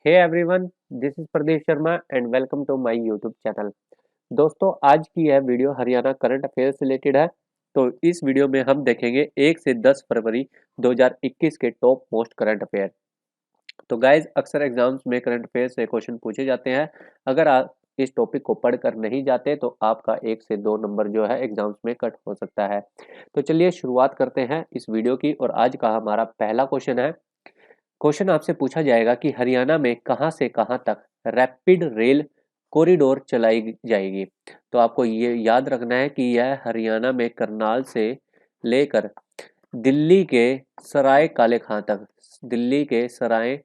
Hey everyone, this is Pradeep Sharma and welcome to my YouTube channel. दोस्तों, आज की यह वीडियो हरियाणा करंट अफेयर से रिलेटेड है। तो इस वीडियो में हम देखेंगे 1 से 10 फरवरी 2021 के टॉप मोस्ट करंट अफेयर। तो गाइज, अक्सर एग्जाम्स में करंट अफेयर से क्वेश्चन पूछे जाते हैं। अगर आप इस टॉपिक को पढ़कर नहीं जाते तो आपका 1 से 2 नंबर जो है एग्जाम्स में कट हो सकता है। तो चलिए शुरुआत करते हैं इस वीडियो की। और आज का हमारा पहला क्वेश्चन है। क्वेश्चन आपसे पूछा जाएगा कि हरियाणा में कहां से कहां तक रैपिड रेल कॉरिडोर चलाई जाएगी। तो आपको ये याद रखना है कि यह हरियाणा में करनाल से लेकर दिल्ली के सराय काले खां तक, दिल्ली के सराय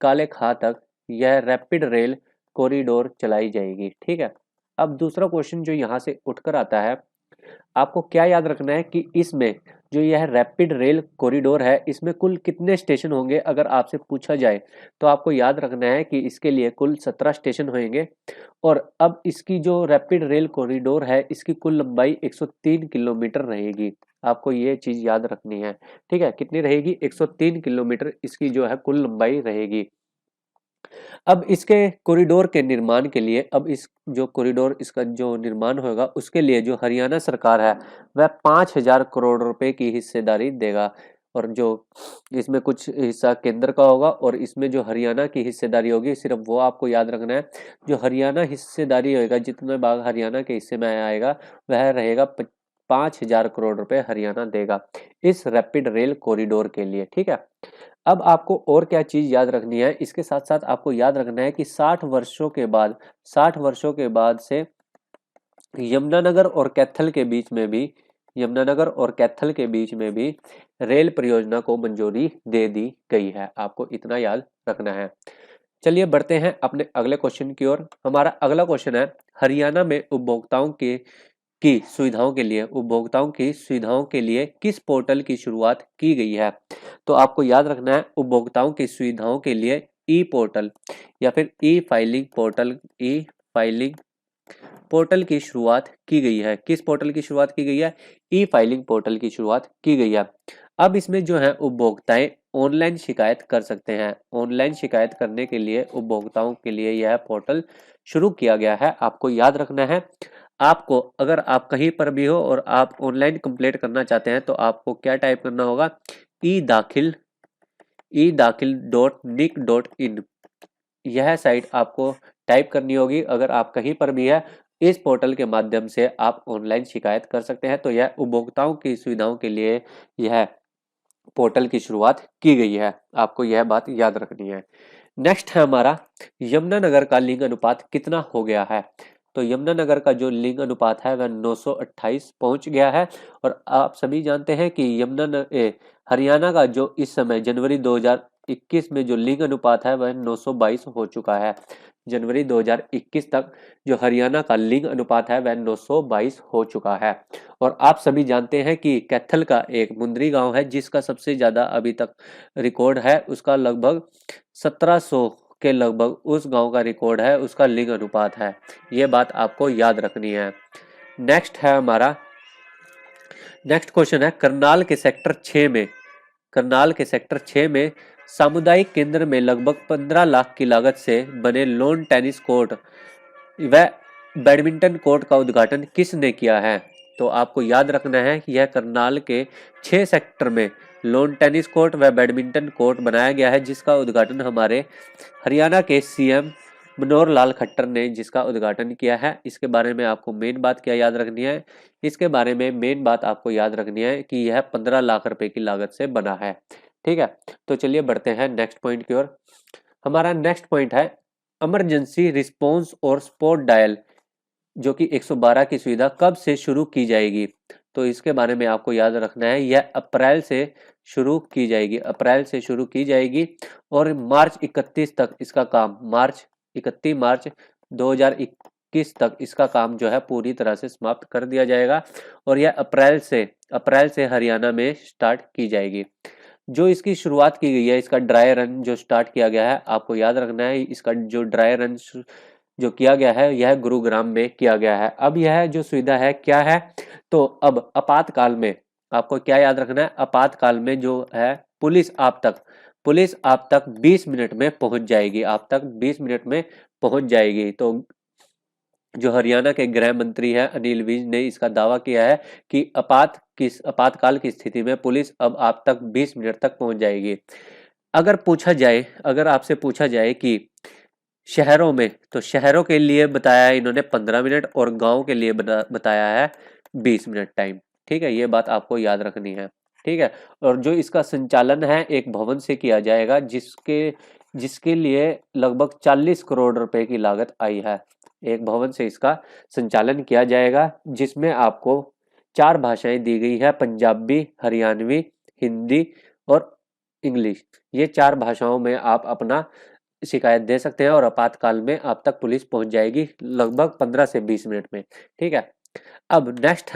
काले खां तक यह रैपिड रेल कॉरिडोर चलाई जाएगी। ठीक है। अब दूसरा क्वेश्चन जो यहाँ से उठकर आता है, आपको क्या याद रखना है कि इसमें जो यह रैपिड रेल कॉरिडोर है इसमें कुल कितने स्टेशन होंगे। अगर आपसे पूछा जाए तो आपको याद रखना है कि इसके लिए कुल 17 स्टेशन होंगे। और अब इसकी जो रैपिड रेल कॉरिडोर है इसकी कुल लंबाई 103 किलोमीटर रहेगी। आपको ये चीज याद रखनी है। ठीक है, कितनी रहेगी? 103 किलोमीटर इसकी जो है कुल लंबाई रहेगी। अब इसके कॉरिडोर के निर्माण के लिए, अब इस जो कॉरिडोर इसका जो निर्माण होगा उसके लिए जो हरियाणा सरकार है वह 5,000 करोड़ रुपए की हिस्सेदारी देगा। और जो इसमें कुछ हिस्सा केंद्र का होगा और इसमें जो हरियाणा की हिस्सेदारी होगी सिर्फ वो आपको याद रखना है। जो हरियाणा हिस्सेदारी होगा, जितना भाग हरियाणा के हिस्से में आएगा वह रहेगा 5,000 करोड़ रुपए हरियाणा देगा इस रैपिड रेल कॉरिडोर के लिए। ठीक है। अब आपको और क्या चीज याद रखनी है, इसके साथ साथ आपको याद रखना है कि 60 वर्षों के बाद से यमुनानगर और कैथल के बीच में भी, यमुनानगर और कैथल के बीच में भी रेल परियोजना को मंजूरी दे दी गई है। आपको इतना याद रखना है। चलिए बढ़ते हैं अपने अगले क्वेश्चन की ओर। हमारा अगला क्वेश्चन है, हरियाणा में उपभोक्ताओं की सुविधाओं के लिए किस पोर्टल की शुरुआत की गई है। तो आपको याद रखना है उपभोक्ताओं की सुविधाओं के लिए ई पोर्टल या फिर ई फाइलिंग पोर्टल की शुरुआत की गई है। किस पोर्टल की शुरुआत की गई है? ई फाइलिंग पोर्टल की शुरुआत की गई है। अब इसमें जो है उपभोक्ताएं ऑनलाइन शिकायत कर सकते हैं। ऑनलाइन शिकायत करने के लिए उपभोक्ताओं के लिए यह पोर्टल शुरू किया गया है। आपको याद रखना है, आपको अगर आप कहीं पर भी हो और आप ऑनलाइन कंप्लेंट करना चाहते हैं तो आपको क्या टाइप करना होगा? e दाखिल.nic.in, यह साइट आपको टाइप करनी होगी। अगर आप कहीं पर भी है, इस पोर्टल के माध्यम से आप ऑनलाइन शिकायत कर सकते हैं। तो यह उपभोक्ताओं की सुविधाओं के लिए यह पोर्टल की शुरुआत की गई है। आपको यह बात याद रखनी है। नेक्स्ट है हमारा, यमुनानगर का लिंग अनुपात कितना हो गया है। तो यमुनानगर का जो लिंग अनुपात है वह 928 पहुंच गया है। और आप सभी जानते हैं कि हरियाणा का जो इस समय जनवरी 2021 में जो लिंग अनुपात है वह 922 हो चुका है। जनवरी 2021 तक जो हरियाणा का लिंग अनुपात है वह 922 हो चुका है। और आप सभी जानते हैं कि कैथल का एक मुंद्री गांव है जिसका सबसे ज्यादा अभी तक रिकॉर्ड है, उसका लगभग 1700 के लगभग उस गांव का रिकॉर्ड है, उसका लिंग अनुपात है। यह बात आपको याद रखनी है। नेक्स्ट है हमारा, नेक्स्ट क्वेश्चन है, करनाल के सेक्टर 6 में सामुदायिक केंद्र में लगभग 15 लाख की लागत से बने लॉन टेनिस कोर्ट व बैडमिंटन कोर्ट का उद्घाटन किसने किया है। तो आपको याद रखना है कि यह करनाल के 6 सेक्टर में लॉन टेनिस कोर्ट व बैडमिंटन कोर्ट बनाया गया है, जिसका उद्घाटन हमारे हरियाणा के सीएम मनोहर लाल खट्टर ने जिसका उद्घाटन किया है। इसके बारे में आपको मेन बात क्या याद रखनी है? इसके बारे में मेन बात आपको याद रखनी है कि यह 15 लाख रुपए की लागत से बना है। ठीक है। तो चलिए बढ़ते हैं नेक्स्ट पॉइंट की ओर। हमारा नेक्स्ट पॉइंट है, इमरजेंसी रिस्पांस और स्पॉट डायल जो कि 112 की सुविधा कब से शुरू की जाएगी। तो इसके बारे में आपको याद रखना है, यह अप्रैल से शुरू की जाएगी, अप्रैल से शुरू की जाएगी। और मार्च 31 तक इसका काम, मार्च 2021 तक इसका काम जो है पूरी तरह से समाप्त कर दिया जाएगा। और यह अप्रैल से हरियाणा में स्टार्ट की जाएगी। जो इसकी शुरुआत की गई है, इसका ड्राई रन जो स्टार्ट किया गया है, आपको याद रखना है इसका जो ड्राई रन जो किया गया है यह गुरुग्राम में किया गया है। अब यह जो सुविधा है क्या है? तो अब आपातकाल में आपको क्या याद रखना है? आपातकाल में जो है पुलिस आप तक पुलिस आप तक 20 मिनट में पहुंच जाएगी, आप तक 20 मिनट में पहुंच जाएगी। तो जो हरियाणा के गृह मंत्री है अनिल विज ने इसका दावा किया है कि आपातकाल की स्थिति में पुलिस अब आप तक 20 मिनट तक पहुंच जाएगी। अगर आपसे पूछा जाए कि शहरों में, तो शहरों के लिए बताया है इन्होंने 15 मिनट और गांव के लिए बताया है 20 मिनट टाइम। ठीक है, ये बात आपको याद रखनी है। ठीक है, और जो इसका संचालन है एक भवन से किया जाएगा जिसके जिसके लिए लगभग 40 करोड़ रुपए की लागत आई है। एक भवन से इसका संचालन किया जाएगा जिसमें आपको 4 भाषाएं दी गई है, पंजाबी, हरियाणवी, हिंदी और इंग्लिश। ये 4 भाषाओं में आप अपना शिकायत दे सकते हैं और आपातकाल में आप तक पुलिस पहुंच जाएगी लगभग 15 से 20 मिनट में। ठीक है, अब नेक्स्ट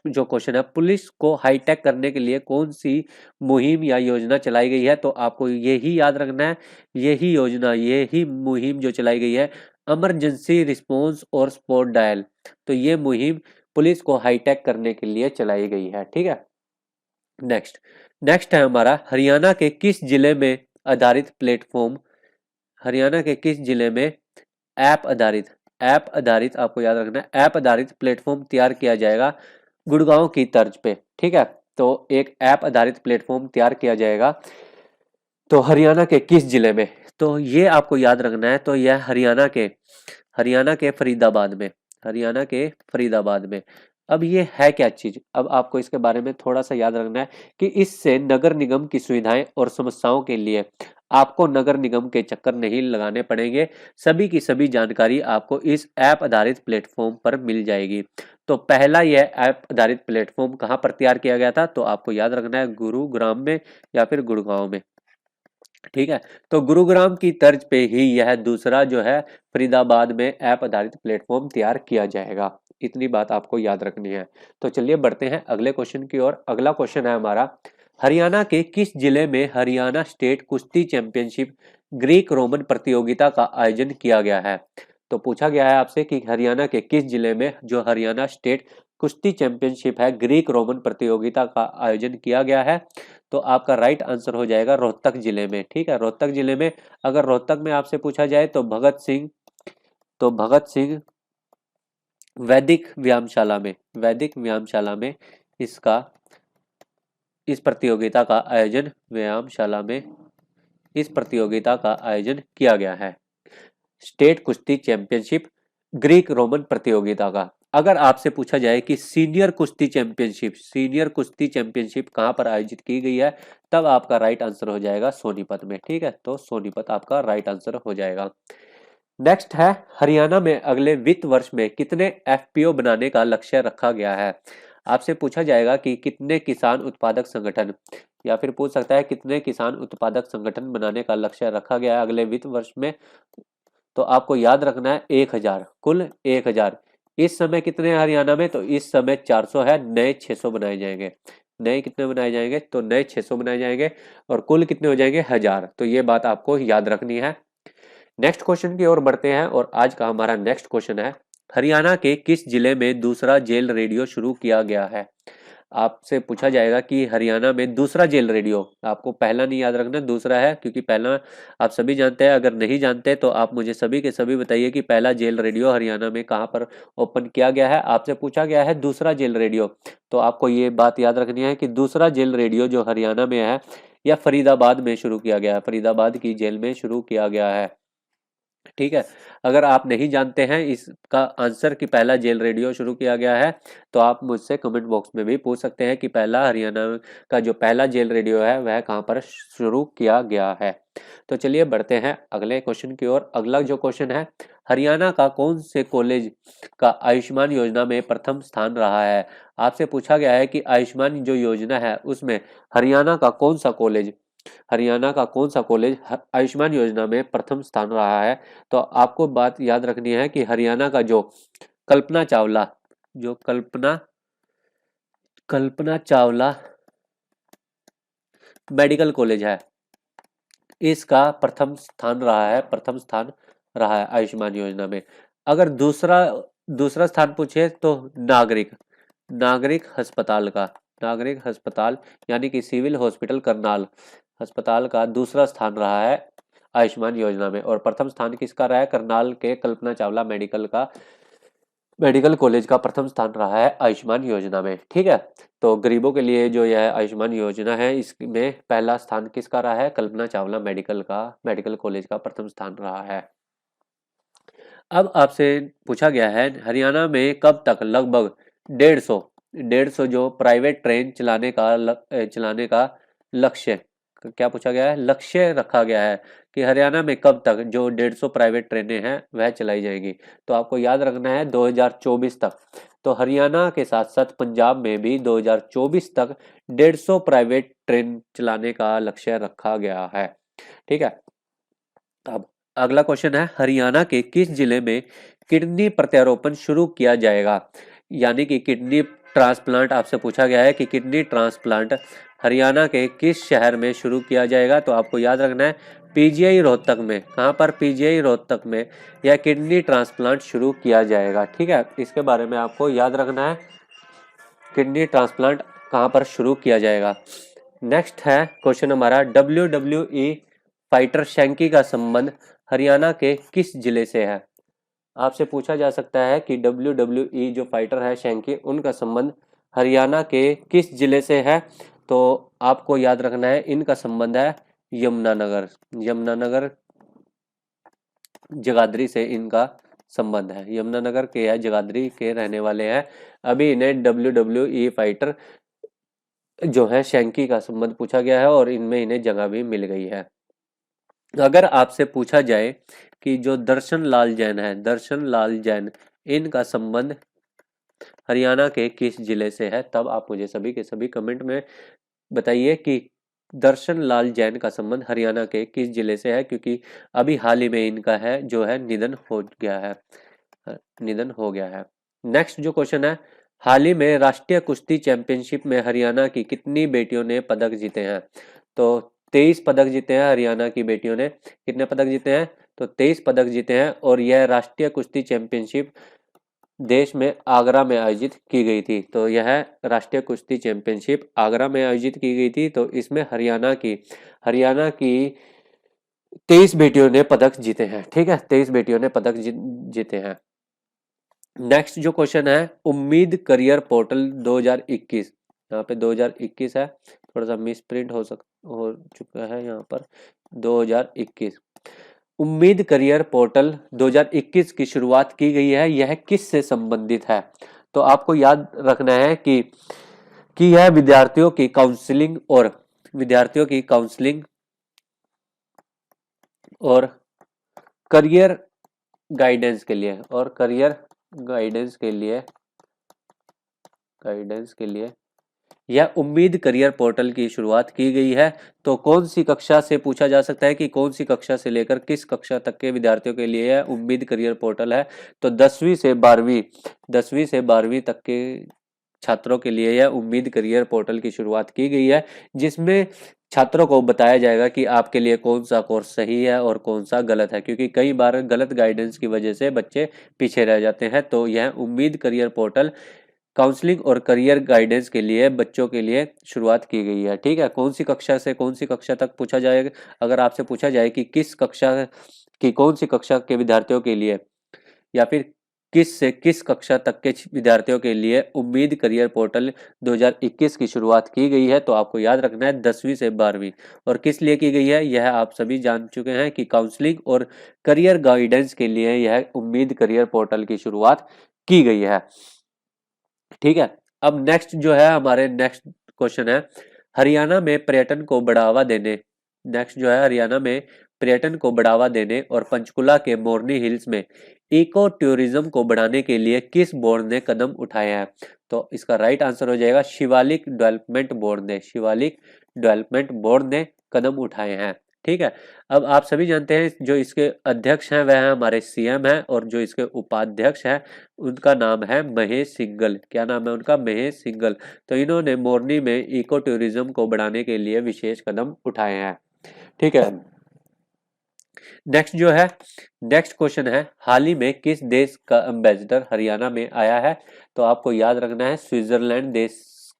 जो क्वेश्चन है, पुलिस को हाईटेक करने के लिए कौन सी मुहिम या योजना चलाई गई है? तो आपको यही याद रखना है, यही मुहिम जो चलाई गई है, इमरजेंसी रिस्पांस और स्पॉट डायल। तो ये मुहिम पुलिस को हाईटेक करने के लिए चलाई गई है। ठीक है, नेक्स्ट है हमारा, हरियाणा के किस जिले में ऐप आधारित आपको याद रखना है, ऐप आधारित प्लेटफॉर्म तैयार किया जाएगा गुड़गांव की तर्ज पे। ठीक है, तो एक ऐप आधारित प्लेटफॉर्म तैयार किया जाएगा तो हरियाणा के किस जिले में? तो ये आपको याद रखना है, तो यह हरियाणा के फरीदाबाद में। अब ये है क्या चीज, अब आपको इसके बारे में थोड़ा सा याद रखना है कि इससे नगर निगम की सुविधाएं और समस्याओं के लिए आपको नगर निगम के चक्कर नहीं लगाने पड़ेंगे। सभी की सभी जानकारी आपको इस ऐप आधारित प्लेटफॉर्म पर मिल जाएगी। तो पहला यह ऐप आधारित प्लेटफॉर्म कहां पर तैयार किया गया था? तो आपको याद रखना है गुरुग्राम में या फिर गुड़गांव में। ठीक है, तो गुरुग्राम की तर्ज पे ही यह दूसरा जो है फरीदाबाद में ऐप आधारित प्लेटफॉर्म तैयार किया जाएगा। इतनी बात आपको याद रखनी है। तो चलिए बढ़ते हैं अगले क्वेश्चन की ओर। अगला क्वेश्चन है हमारा, हरियाणा के किस जिले में हरियाणा स्टेट कुश्ती चैंपियनशिप ग्रीक रोमन प्रतियोगिता का आयोजन किया गया है? तो पूछा गया है आपसे कि हरियाणा के किस जिले में जो हरियाणा स्टेट कुश्ती चैंपियनशिप है ग्रीक रोमन प्रतियोगिता का आयोजन किया गया है? तो आपका राइट आंसर हो जाएगा रोहतक जिले में। ठीक है, रोहतक जिले में। अगर रोहतक में आपसे पूछा जाए तो भगत सिंह वैदिक व्यायामशाला में इसका इस प्रतियोगिता का आयोजन किया गया है, स्टेट कुश्ती चैंपियनशिप ग्रीक रोमन प्रतियोगिता का। अगर आपसे पूछा जाए कि सीनियर कुश्ती चैंपियनशिप कहां पर आयोजित की गई है, तब आपका राइट आंसर हो जाएगा सोनीपत में। ठीक है, तो सोनीपत आपका राइट आंसर हो जाएगा। नेक्स्ट है, हरियाणा में अगले वित्त वर्ष में कितने एफपीओ बनाने का लक्ष्य रखा गया है? आपसे पूछा जाएगा कि कितने किसान उत्पादक संगठन, या फिर पूछ सकता है कितने किसान उत्पादक संगठन बनाने का लक्ष्य रखा गया है अगले वित्त वर्ष में। तो आपको याद रखना है 1000, कुल 1000। इस समय कितने हैं हरियाणा में? तो इस समय 400 है, नए 600 बनाए जाएंगे। नए कितने बनाए जाएंगे? तो नए 600 बनाए जाएंगे और कुल कितने हो जाएंगे? 1000। तो ये बात आपको याद रखनी है। नेक्स्ट क्वेश्चन की ओर बढ़ते हैं और आज का हमारा नेक्स्ट क्वेश्चन है, हरियाणा के किस जिले में दूसरा जेल रेडियो शुरू किया गया है? आपसे पूछा जाएगा कि हरियाणा में दूसरा जेल रेडियो, आपको पहला नहीं याद रखना, दूसरा है, क्योंकि पहला आप सभी जानते हैं। अगर नहीं जानते तो आप मुझे सभी के सभी बताइए कि पहला जेल रेडियो हरियाणा में कहां पर ओपन किया गया है। आपसे पूछा गया है दूसरा जेल रेडियो, तो आपको ये बात याद रखनी है कि दूसरा जेल रेडियो जो हरियाणा में है या फरीदाबाद में शुरू किया गया है, फरीदाबाद की जेल में शुरू किया गया है। ठीक है, अगर आप नहीं जानते हैं इसका आंसर कि पहला जेल रेडियो शुरू किया गया है, तो आप मुझसे कमेंट बॉक्स में भी पूछ सकते हैं कि पहला हरियाणा का जो पहला जेल रेडियो है वह कहां पर शुरू किया गया है। तो चलिए बढ़ते हैं अगले क्वेश्चन की ओर। अगला जो क्वेश्चन है, हरियाणा का कौन से कॉलेज का आयुष्मान योजना में प्रथम स्थान रहा है? आपसे पूछा गया है कि आयुष्मान जो योजना है उसमें हरियाणा का कौन सा कॉलेज आयुष्मान योजना में प्रथम स्थान रहा है? तो आपको बात याद रखनी है कि हरियाणा का जो कल्पना चावला मेडिकल कॉलेज है, इसका प्रथम स्थान रहा है आयुष्मान योजना में। अगर दूसरा स्थान पूछे तो नागरिक अस्पताल यानी कि सिविल हॉस्पिटल करनाल, अस्पताल का दूसरा स्थान रहा है आयुष्मान योजना में, और प्रथम स्थान किसका रहा है? करनाल के कल्पना चावला मेडिकल कॉलेज का प्रथम स्थान रहा है आयुष्मान योजना में। ठीक है, तो गरीबों के लिए जो यह आयुष्मान योजना है इसमें पहला स्थान किसका रहा है? कल्पना चावला मेडिकल कॉलेज का प्रथम स्थान रहा है। अब आपसे पूछा गया है हरियाणा में कब तक लगभग 150 जो प्राइवेट ट्रेन चलाने का लक्ष्य, क्या पूछा गया है? लक्ष्य रखा गया है कि हरियाणा में कब तक जो 150 प्राइवेट ट्रेनें हैं वह चलाई जाएंगी। तो आपको याद रखना है 2024 तक। तो हरियाणा के साथ साथ पंजाब में भी 2024 तक 150 प्राइवेट ट्रेन चलाने का लक्ष्य रखा गया है। ठीक है, अब अगला क्वेश्चन है हरियाणा के किस जिले में किडनी प्रत्यारोपण शुरू किया जाएगा? यानी कि किडनी ट्रांसप्लांट आपसे पूछा गया है कि किडनी ट्रांसप्लांट हरियाणा के किस शहर में शुरू किया जाएगा? तो आपको याद रखना है पीजीआई रोहतक में। कहाँ पर? पीजीआई रोहतक में यह किडनी ट्रांसप्लांट शुरू किया जाएगा। ठीक है, इसके बारे में आपको याद रखना है किडनी ट्रांसप्लांट कहाँ पर शुरू किया जाएगा। नेक्स्ट है क्वेश्चन हमारा WWE फाइटर शैंकी का संबंध हरियाणा के किस जिले से है? आपसे पूछा जा सकता है कि WWE जो फाइटर है शैंकी, उनका संबंध हरियाणा के किस जिले से है? तो आपको याद रखना है इनका संबंध है यमुनानगर जगाधरी से इनका संबंध है। यमुनानगर के या जगाधरी के रहने वाले हैं। अभी इन्हें WWE फाइटर जो है शैंकी का संबंध पूछा गया है और इनमें इन्हें जगह भी मिल गई है। अगर आपसे पूछा जाए कि जो दर्शन लाल जैन इनका संबंध हरियाणा के किस जिले से है, तब आप मुझे सभी के सभी कमेंट में बताइए कि दर्शन लाल जैन का संबंध हरियाणा के किस जिले से है, क्योंकि अभी हाल ही में इनका है जो है निधन हो गया है। नेक्स्ट जो क्वेश्चन है, हाल ही में राष्ट्रीय कुश्ती चैंपियनशिप में हरियाणा की कितनी बेटियों ने पदक जीते हैं? तो 23 पदक जीते हैं हरियाणा की बेटियों ने। कितने पदक जीते हैं? तो 23 पदक जीते हैं, और यह राष्ट्रीय कुश्ती चैंपियनशिप देश में आगरा में आयोजित की गई थी। तो यह राष्ट्रीय कुश्ती चैंपियनशिप आगरा में आयोजित की गई थी। तो इसमें हरियाणा की 23 बेटियों ने पदक जीते हैं। ठीक है, 23 बेटियों ने पदक जीते हैं। नेक्स्ट जो क्वेश्चन है, उम्मीद करियर पोर्टल 2021, यहाँ पे 2021 है, थोड़ा सा मिस प्रिंट हो चुका है यहाँ पर 2021। उम्मीद करियर पोर्टल 2021 की शुरुआत की गई है, यह किस से संबंधित है? तो आपको याद रखना है कि यह विद्यार्थियों की काउंसलिंग और करियर गाइडेंस के लिए यह उम्मीद करियर पोर्टल की शुरुआत की गई है। तो कौन सी कक्षा से पूछा जा सकता है कि कौन सी कक्षा से लेकर किस कक्षा तक के विद्यार्थियों के लिए यह उम्मीद करियर पोर्टल है? तो 10वीं से 12वीं तक के छात्रों के लिए यह उम्मीद करियर पोर्टल की शुरुआत की गई है, जिसमें छात्रों को बताया जाएगा कि आपके लिए कौन सा कोर्स सही है और कौन सा गलत है, क्योंकि कई बार गलत गाइडेंस की वजह से बच्चे पीछे रह जाते हैं। तो यह उम्मीद करियर पोर्टल काउंसलिंग और करियर गाइडेंस के लिए बच्चों के लिए शुरुआत की गई है। ठीक है, कौन सी कक्षा से कौन सी कक्षा तक पूछा जाएगा? अगर आपसे पूछा जाए कि कौन सी कक्षा के विद्यार्थियों के लिए, या फिर किस से किस कक्षा तक के विद्यार्थियों के लिए उम्मीद करियर पोर्टल 2021 की शुरुआत की गई है, तो आपको याद रखना है 10वीं से 12वीं। और किस लिए की गई है यह आप सभी जान चुके हैं कि काउंसलिंग और करियर गाइडेंस के लिए यह उम्मीद करियर पोर्टल की शुरुआत की गई है। ठीक है, अब नेक्स्ट जो है हमारे नेक्स्ट क्वेश्चन है, हरियाणा में पर्यटन को बढ़ावा देने और पंचकुला के मोरनी हिल्स में इको टूरिज्म को बढ़ाने के लिए किस बोर्ड ने कदम उठाए हैं? तो इसका राइट आंसर हो जाएगा शिवालिक डेवलपमेंट बोर्ड ने कदम उठाए हैं। ठीक है, अब आप सभी जानते हैं जो इसके अध्यक्ष हैं वह हमारे सीएम हैं, और जो इसके उपाध्यक्ष हैं उनका नाम है महेश सिंगल। क्या नाम है उनका? महेश सिंगल। तो इन्होंने मोरनी में इको टूरिज्म को बढ़ाने के लिए विशेष कदम उठाए हैं। ठीक है, नेक्स्ट क्वेश्चन है, हाल ही में किस देश का एम्बेसडर हरियाणा में आया है? तो आपको याद रखना है स्विट्जरलैंड देश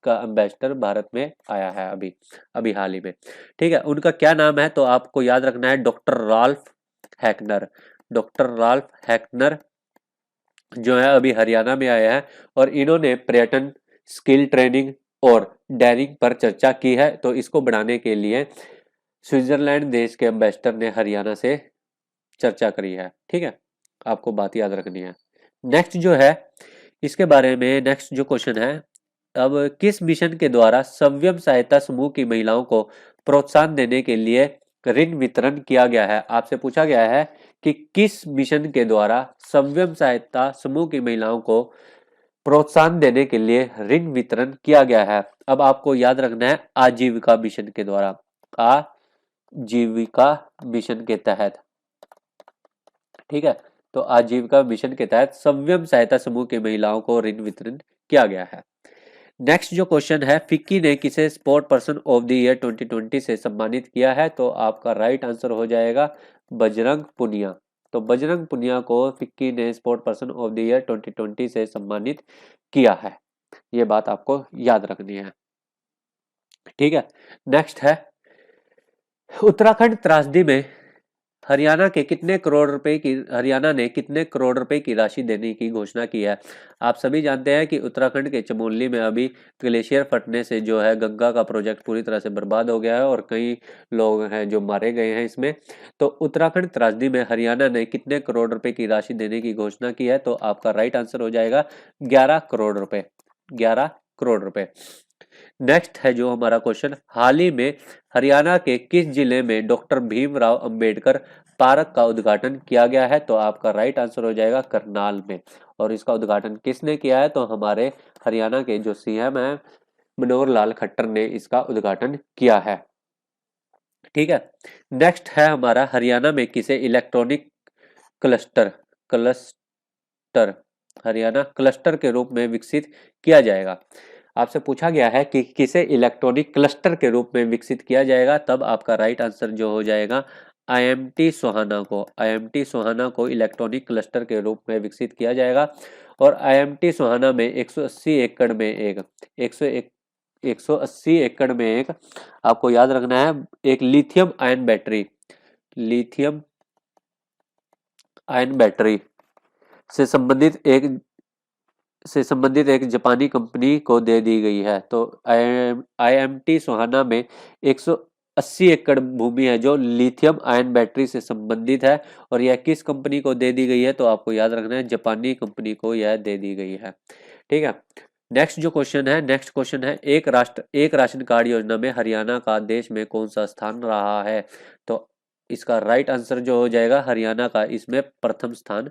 का एम्बेसडर भारत में आया है अभी अभी हाल ही में। ठीक है, उनका क्या नाम है तो आपको याद रखना है डॉक्टर राल्फ हैकनर। डॉक्टर राल्फ हैकनर जो है अभी हरियाणा में आया है और इन्होंने पर्यटन, स्किल ट्रेनिंग और डेयरिंग पर चर्चा की है। तो इसको बढ़ाने के लिए स्विट्जरलैंड देश के एम्बेसडर ने हरियाणा से चर्चा करी है। ठीक है, आपको बात याद रखनी है। नेक्स्ट जो है इसके बारे में नेक्स्ट जो क्वेश्चन है, अब किस मिशन के द्वारा स्वयं सहायता समूह की महिलाओं को प्रोत्साहन देने के लिए ऋण वितरण किया गया है? आपसे पूछा गया है कि किस मिशन के द्वारा स्वयं सहायता समूह की महिलाओं को प्रोत्साहन देने के लिए ऋण वितरण किया गया है? अब आपको याद रखना है आजीविका मिशन के द्वारा, आजीविका मिशन के तहत। ठीक है, तो आजीविका मिशन के तहत स्वयं सहायता समूह की महिलाओं को ऋण वितरण किया गया है। नेक्स्ट जो क्वेश्चन है, फिक्की ने किसे sport person of the year 2020 से सम्मानित किया है? तो आपका राइट आंसर हो जाएगा बजरंग पुनिया। तो बजरंग पुनिया को फिक्की ने sport person of the year 2020 से सम्मानित किया है। ये बात आपको याद रखनी है। ठीक है, नेक्स्ट है उत्तराखंड त्रासदी में हरियाणा ने कितने करोड़ रुपए की राशि देने की घोषणा की है? आप सभी जानते हैं कि उत्तराखंड के चमोली में अभी ग्लेशियर फटने से जो है गंगा का प्रोजेक्ट पूरी तरह से बर्बाद हो गया है और कई लोग हैं जो मारे गए हैं इसमें। तो उत्तराखंड त्रासदी में हरियाणा ने कितने करोड़ रुपए की राशि देने की घोषणा की है? तो आपका राइट आंसर हो जाएगा 11 करोड़ रुपए। 11 करोड़ रुपए। नेक्स्ट है जो हमारा क्वेश्चन, हाल ही में हरियाणा के किस जिले में डॉक्टर भीमराव अंबेडकर पार्क का उद्घाटन किया गया है? तो आपका राइट आंसर हो जाएगा करनाल में। और इसका उद्घाटन किसने किया है? तो हमारे हरियाणा के जो सीएम है मनोहर लाल खट्टर ने इसका उद्घाटन किया है। ठीक है, नेक्स्ट है हमारा हरियाणा में किसे electronic cluster cluster Haryana cluster के रूप में विकसित किया जाएगा? आपसे पूछा गया है कि किसे इलेक्ट्रॉनिक क्लस्टर के रूप में विकसित किया जाएगा, तब आपका राइट आंसर जो हो जाएगा आईएमटी सोहाना को। आईएमटी सोहाना को इलेक्ट्रॉनिक क्लस्टर के रूप में विकसित किया जाएगा। और आईएमटी सोहाना में 180 एकड़ में एक 180 एकड़ में एक आपको याद रखना है एक लिथियम आयन बैटरी से संबंधित एक जापानी कंपनी को दे दी गई है। तो आईएमटी सोहाना में 180 एकड़ भूमि है जो लिथियम आयन बैटरी से संबंधित है और यह किस कंपनी को दे दी गई है? तो आपको याद रखना है जापानी कंपनी को यह दे दी गई है। ठीक है, नेक्स्ट क्वेश्चन है एक राष्ट्र एक राशन कार्ड योजना में हरियाणा का देश में कौन सा स्थान रहा है? तो इसका राइट आंसर जो हो जाएगा हरियाणा का इसमें प्रथम स्थान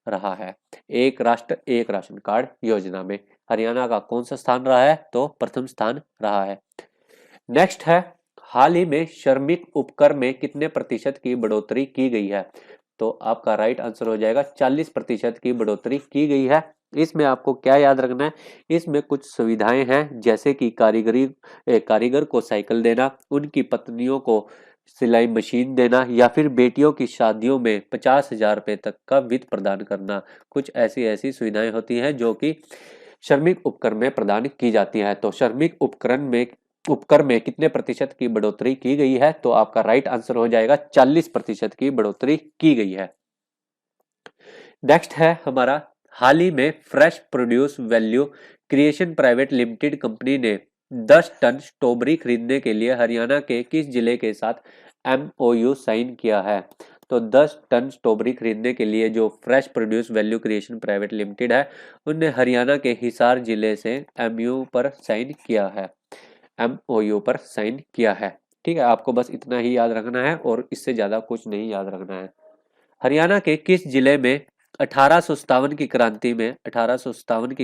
रहा है। एक राष्ट्र एक राशन कार्ड योजना में हरियाणा का कौन सा स्थान रहा है? तो प्रथम स्थान रहा है। नेक्स्ट है हाल ही में श्रमिक उपकर में कितने प्रतिशत की बढ़ोतरी की गई है? तो आपका राइट आंसर हो जाएगा 40% की बढ़ोतरी की गई है। इसमें आपको क्या याद रखना है, इसमें कुछ सुविधाएं हैं जैसे कि कारीगर को साइकिल देना, उनकी पत्नियों को सिलाई मशीन देना या फिर बेटियों की शादियों में 50,000 रुपए तक का वित्त प्रदान करना। कुछ ऐसी सुविधाएं होती हैं जो कि श्रमिक उपकर में प्रदान की जाती है। तो श्रमिक उपकर में कितने प्रतिशत की बढ़ोतरी की गई है? तो आपका राइट आंसर हो जाएगा 40% की बढ़ोतरी की गई है। नेक्स्ट है हमारा हाल ही में fresh produce value creation private limited company ने 10 टन स्ट्रॉबेरी खरीदने के लिए हरियाणा के किस जिले के साथ एमओयू साइन किया है? तो 10 टन स्ट्रॉबेरी खरीदने के लिए जो fresh produce value creation private limited है उनने हरियाणा के हिसार जिले से एमओयू पर साइन किया है। ठीक है, आपको बस इतना ही याद रखना है और इससे ज्यादा कुछ नहीं याद रखना है। हरियाणा के किस जिले में 1857 की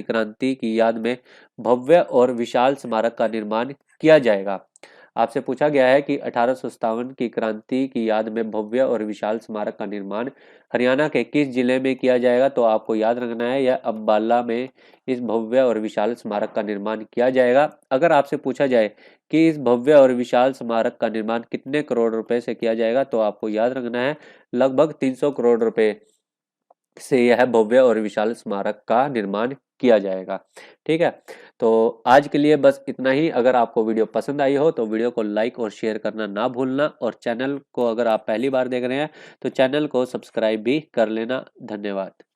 क्रांति की याद में भव्य और विशाल स्मारक का निर्माण किया जाएगा? आपसे पूछा गया है कि 1857 की क्रांति की याद में भव्य और विशाल स्मारक का निर्माण हरियाणा के किस जिले में किया जाएगा? तो आपको याद रखना है यह अंबाला में इस भव्य और विशाल स्मारक का निर्माण किया जाएगा। अगर आपसे पूछा जाए कि इस भव्य और विशाल स्मारक का निर्माण कितने करोड़ रुपए से किया जाएगा? तो आपको याद रखना है लगभग 300 करोड़ रुपए से यह भव्य और विशाल स्मारक का निर्माण किया जाएगा। ठीक है, तो आज के लिए बस इतना ही। अगर आपको वीडियो पसंद आई हो तो वीडियो को लाइक और शेयर करना ना भूलना, और चैनल को अगर आप पहली बार देख रहे हैं तो चैनल को सब्सक्राइब भी कर लेना। धन्यवाद।